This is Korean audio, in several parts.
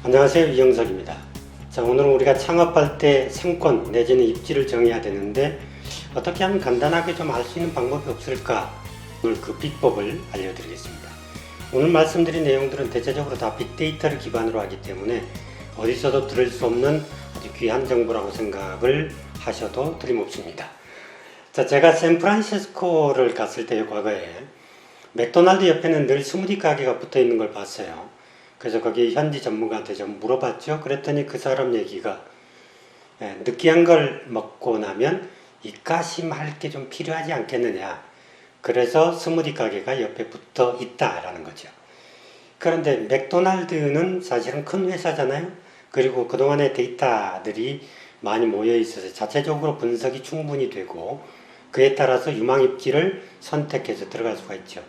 안녕하세요, 이영석입니다. 자, 오늘은 우리가 창업할 때 상권 내지는 입지를 정해야 되는데 어떻게 하면 간단하게 좀 알 수 있는 방법이 없을까? 오늘 그 비법을 알려드리겠습니다. 오늘 말씀드린 내용들은 대체적으로 다 빅데이터를 기반으로 하기 때문에 어디서도 들을 수 없는 아주 귀한 정보라고 생각을 하셔도 틀림없습니다. 자, 제가 샌프란시스코를 갔을 때 과거에 맥도날드 옆에는 늘 스무디 가게가 붙어 있는 걸 봤어요. 그래서 거기 현지 전문가한테 좀 물어봤죠. 그랬더니 그 사람 얘기가 느끼한 걸 먹고 나면 입가심할 게 좀 필요하지 않겠느냐. 그래서 스무디 가게가 옆에 붙어 있다라는 거죠. 그런데 맥도날드는 사실은 큰 회사잖아요. 그리고 그동안의 데이터들이 많이 모여 있어서 자체적으로 분석이 충분히 되고 그에 따라서 유망 입지를 선택해서 들어갈 수가 있죠.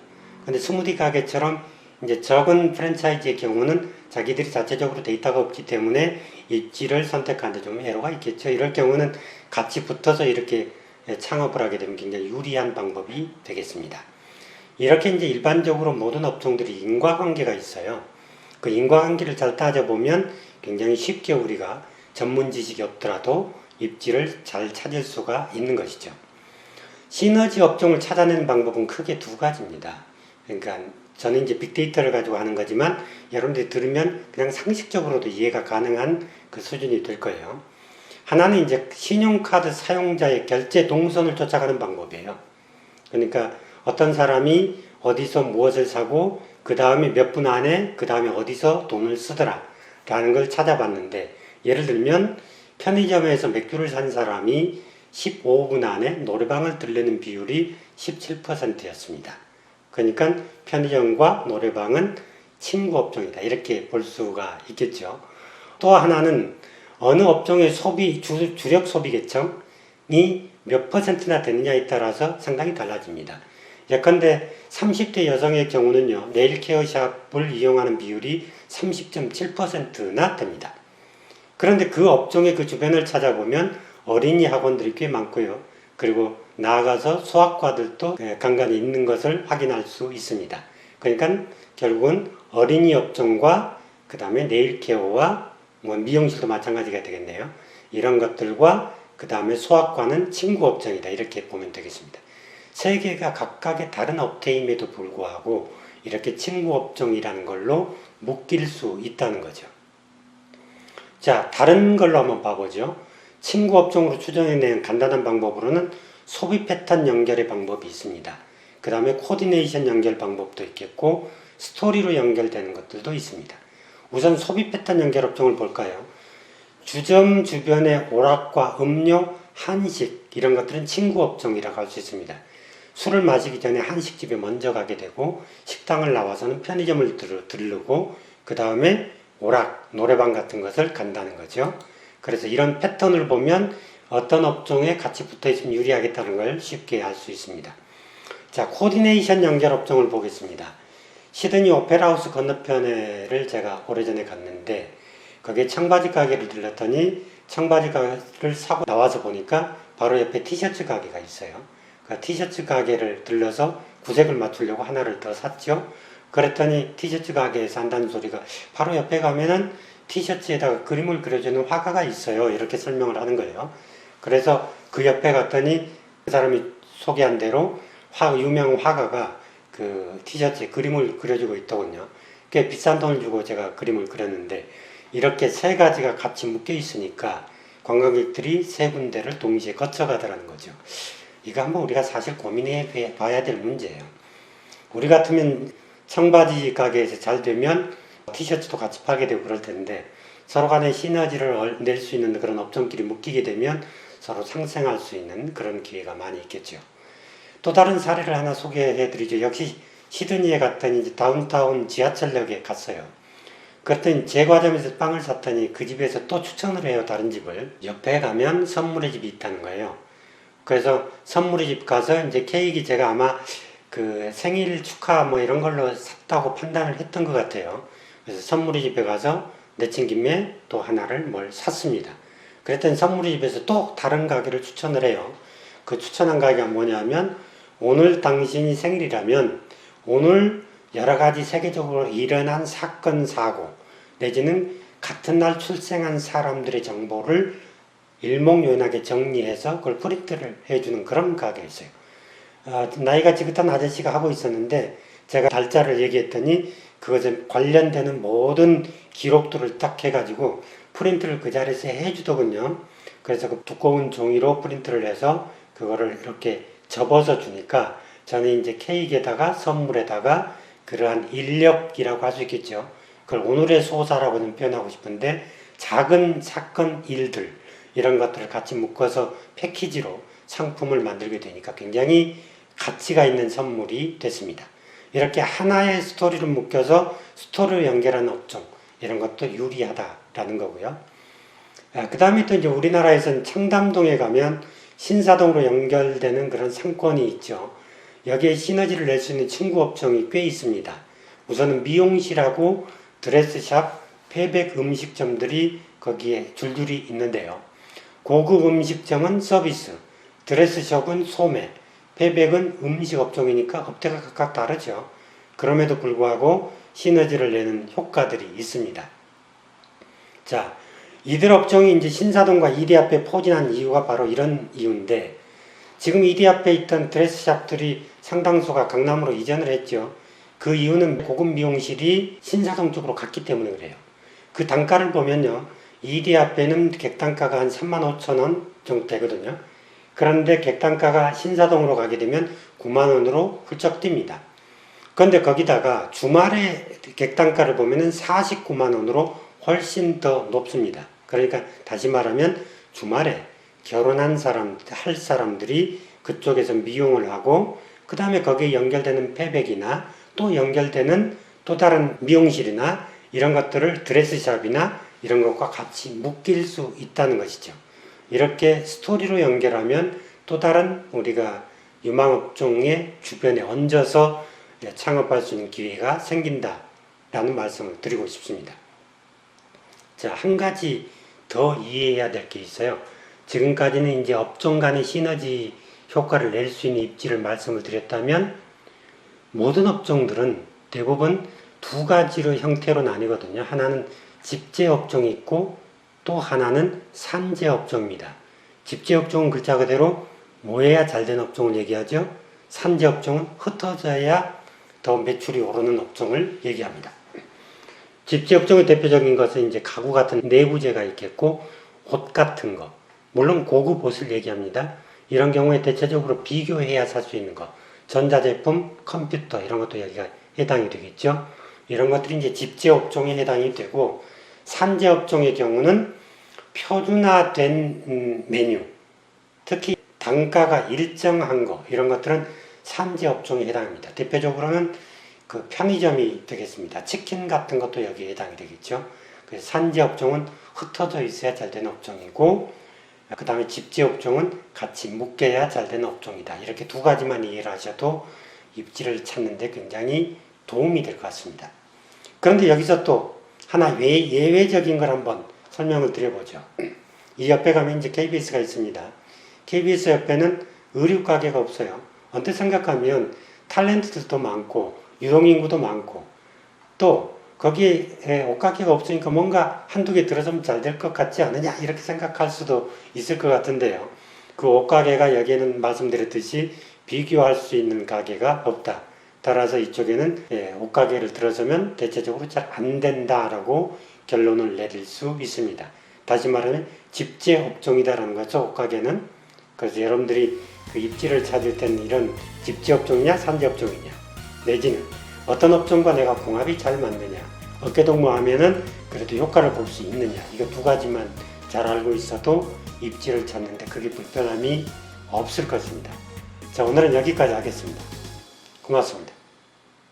근데 스무디 가게처럼 이제 적은 프랜차이즈의 경우는 자기들이 자체적으로 데이터가 없기 때문에 입지를 선택하는데 좀 애로가 있겠죠. 이럴 경우는 같이 붙어서 이렇게 창업을 하게 되면 굉장히 유리한 방법이 되겠습니다. 이렇게 이제 일반적으로 모든 업종들이 인과관계가 있어요. 그 인과관계를 잘 따져보면 굉장히 쉽게 우리가 전문 지식이 없더라도 입지를 잘 찾을 수가 있는 것이죠. 시너지 업종을 찾아내는 방법은 크게 두 가지입니다. 그러니까 저는 이제 빅데이터를 가지고 하는 거지만 여러분들이 들으면 그냥 상식적으로도 이해가 가능한 그 수준이 될 거예요. 하나는 이제 신용카드 사용자의 결제 동선을 쫓아가는 방법이에요. 그러니까 어떤 사람이 어디서 무엇을 사고 그 다음에 몇 분 안에 그 다음에 어디서 돈을 쓰더라 라는 걸 찾아봤는데 예를 들면 편의점에서 맥주를 산 사람이 15분 안에 노래방을 들르는 비율이 17%였습니다. 그러니까 편의점과 노래방은 친구 업종이다. 이렇게 볼 수가 있겠죠. 또 하나는 어느 업종의 주력 소비 계층이 몇 퍼센트나 되느냐에 따라서 상당히 달라집니다. 예컨대 30대 여성의 경우는요, 네일 케어샵을 이용하는 비율이 30.7%나 됩니다. 그런데 그 업종의 그 주변을 찾아보면 어린이 학원들이 꽤 많고요. 그리고 나아가서 소아과들도 간간히 있는 것을 확인할 수 있습니다. 그러니까 결국은 어린이 업종과 그 다음에 네일케어와 미용실도 마찬가지가 되겠네요. 이런 것들과 그 다음에 소아과는 친구 업종이다. 이렇게 보면 되겠습니다. 세 개가 각각의 다른 업태임에도 불구하고 이렇게 친구 업종이라는 걸로 묶일 수 있다는 거죠. 자, 다른 걸로 한번 봐보죠. 친구 업종으로 추정해낸 간단한 방법으로는 소비 패턴 연결의 방법이 있습니다. 그 다음에 코디네이션 연결 방법도 있겠고 스토리로 연결되는 것들도 있습니다. 우선 소비 패턴 연결 업종을 볼까요? 주점 주변의 오락과 음료, 한식 이런 것들은 친구 업종이라고 할 수 있습니다. 술을 마시기 전에 한식집에 먼저 가게 되고 식당을 나와서는 편의점을 들르고 그 다음에 오락, 노래방 같은 것을 간다는 거죠. 그래서 이런 패턴을 보면 어떤 업종에 같이 붙어있으면 유리하겠다는 걸 쉽게 알 수 있습니다. 자, 코디네이션 연결 업종을 보겠습니다. 시드니 오페라하우스 건너편에를 제가 오래전에 갔는데 거기에 청바지 가게를 들렀더니 청바지를 사고 나와서 보니까 바로 옆에 티셔츠 가게가 있어요. 그 티셔츠 가게를 들러서 구색을 맞추려고 하나를 더 샀죠. 그랬더니 티셔츠 가게에서 한다는 소리가 바로 옆에 가면은 티셔츠에다가 그림을 그려주는 화가가 있어요. 이렇게 설명을 하는 거예요. 그래서 그 옆에 갔더니 그 사람이 소개한 대로 유명 화가가 그 티셔츠에 그림을 그려주고 있더군요. 꽤 비싼 돈을 주고 제가 그림을 그렸는데 이렇게 세 가지가 같이 묶여 있으니까 관광객들이 세 군데를 동시에 거쳐가더라는 거죠. 이거 한번 우리가 사실 고민해 봐야 될 문제예요. 우리 같으면 청바지 가게에서 잘 되면 티셔츠도 같이 팔게 되고 그럴 텐데 서로 간에 시너지를 낼 수 있는 그런 업종끼리 묶이게 되면 서로 상생할 수 있는 그런 기회가 많이 있겠죠. 또 다른 사례를 하나 소개해 드리죠. 역시 시드니에 갔더니 이제 다운타운 지하철역에 갔어요. 그랬더니 제과점에서 빵을 샀더니 그 집에서 또 추천을 해요. 다른 집을. 옆에 가면 선물의 집이 있다는 거예요. 그래서 선물의 집 가서 이제 케이크 제가 아마 그 생일 축하 뭐 이런 걸로 샀다고 판단을 했던 것 같아요. 그래서 선물의 집에 가서 내친 김에 또 하나를 뭘 샀습니다. 그랬더니 선물의 집에서 또 다른 가게를 추천을 해요. 그 추천한 가게가 뭐냐면 오늘 당신이 생일이라면 오늘 여러 가지 세계적으로 일어난 사건, 사고 내지는 같은 날 출생한 사람들의 정보를 일목요연하게 정리해서 그걸 프린트를 해주는 그런 가게였어요. 나이가 지긋한 아저씨가 하고 있었는데 제가 달자를 얘기했더니 그것에 관련되는 모든 기록들을 딱 해가지고 프린트를 그 자리에서 해주더군요. 그래서 그 두꺼운 종이로 프린트를 해서 그거를 이렇게 접어서 주니까 저는 이제 케이크에다가 선물에다가 그러한 인력이라고 할 수 있겠죠. 그걸 오늘의 소사라고 좀 표현하고 싶은데 작은 사건 일들 이런 것들을 같이 묶어서 패키지로 상품을 만들게 되니까 굉장히 가치가 있는 선물이 됐습니다. 이렇게 하나의 스토리를 묶여서 스토리를 연결하는 업종 이런 것도 유리하다라는 거고요. 그 다음에 또 이제 우리나라에서는 청담동에 가면 신사동으로 연결되는 그런 상권이 있죠. 여기에 시너지를 낼 수 있는 친구 업종이 꽤 있습니다. 우선은 미용실하고 드레스샵, 패백 음식점들이 거기에 줄줄이 있는데요. 고급 음식점은 서비스, 드레스숍은 소매, 패백은 음식 업종이니까 업태가 각각 다르죠. 그럼에도 불구하고 시너지를 내는 효과들이 있습니다. 자, 이들 업종이 이제 신사동과 이리 앞에 포진한 이유가 바로 이런 이유인데, 지금 이리 앞에 있던 드레스샵들이 상당수가 강남으로 이전을 했죠. 그 이유는 고급 미용실이 신사동 쪽으로 갔기 때문에 그래요. 그 단가를 보면요, 이리 앞에는 객단가가 한 35,000원 정도 되거든요. 그런데 객단가가 신사동으로 가게 되면 9만원으로 훌쩍 뜁니다. 그런데 거기다가 주말에 객단가를 보면은 49만원으로 훨씬 더 높습니다. 그러니까 다시 말하면 주말에 결혼한 할 사람들이 그쪽에서 미용을 하고 그 다음에 거기에 연결되는 패백이나 또 연결되는 또 다른 미용실이나 이런 것들을 드레스샵이나 이런 것과 같이 묶일 수 있다는 것이죠. 이렇게 스토리로 연결하면 또 다른 우리가 유망업종의 주변에 얹어서 창업할 수 있는 기회가 생긴다라는 말씀을 드리고 싶습니다. 자, 한 가지 더 이해해야 될 게 있어요. 지금까지는 이제 업종 간의 시너지 효과를 낼 수 있는 입지를 말씀을 드렸다면 모든 업종들은 대부분 두 가지로 형태로 나뉘거든요. 하나는 집재업종이 있고 또 하나는 산재업종입니다. 집재업종은 글자 그대로 모여야 잘 되는 업종을 얘기하죠. 산재업종은 흩어져야 더 매출이 오르는 업종을 얘기합니다. 집재업종의 대표적인 것은 이제 가구 같은 내부재가 있겠고 옷 같은 거, 물론 고급 옷을 얘기합니다. 이런 경우에 대체적으로 비교해야 살 수 있는 것, 전자제품, 컴퓨터 이런 것도 여기가 해당이 되겠죠. 이런 것들이 이제 집재업종에 해당이 되고, 산재업종의 경우는 표준화된 메뉴, 특히 단가가 일정한 거 이런 것들은 산재업종에 해당합니다. 대표적으로는 그 편의점이 되겠습니다. 치킨 같은 것도 여기에 해당이 되겠죠. 그래서 산재업종은 흩어져 있어야 잘 되는 업종이고, 그 다음에 집재업종은 같이 묶여야 잘 되는 업종이다. 이렇게 두 가지만 이해를 하셔도 입지를 찾는데 굉장히 도움이 될 것 같습니다. 그런데 여기서 또 하나 예외적인 걸 한번 설명을 드려보죠. 이 옆에 가면 이제 KBS가 있습니다. KBS 옆에는 의류 가게가 없어요. 언뜻 생각하면 탤런트들도 많고 유동인구도 많고 또 거기에 옷가게가 없으니까 뭔가 한두 개 들어서면 잘 될 것 같지 않느냐 이렇게 생각할 수도 있을 것 같은데요. 그 옷가게가 여기에는 말씀드렸듯이 비교할 수 있는 가게가 없다. 따라서 이쪽에는 옷가게를 들어서면 대체적으로 잘 안 된다라고 결론을 내릴 수 있습니다. 다시 말하면 집재업종이다라는 거죠. 옷가게는. 그래서 여러분들이 그 입지를 찾을 때는 이런 집재업종이냐 산재업종이냐 내지는 어떤 업종과 내가 궁합이 잘 맞느냐 어깨동무하면은 그래도 효과를 볼 수 있느냐 이거 두 가지만 잘 알고 있어도 입지를 찾는데 크게 불편함이 없을 것입니다. 자, 오늘은 여기까지 하겠습니다. 고맙습니다.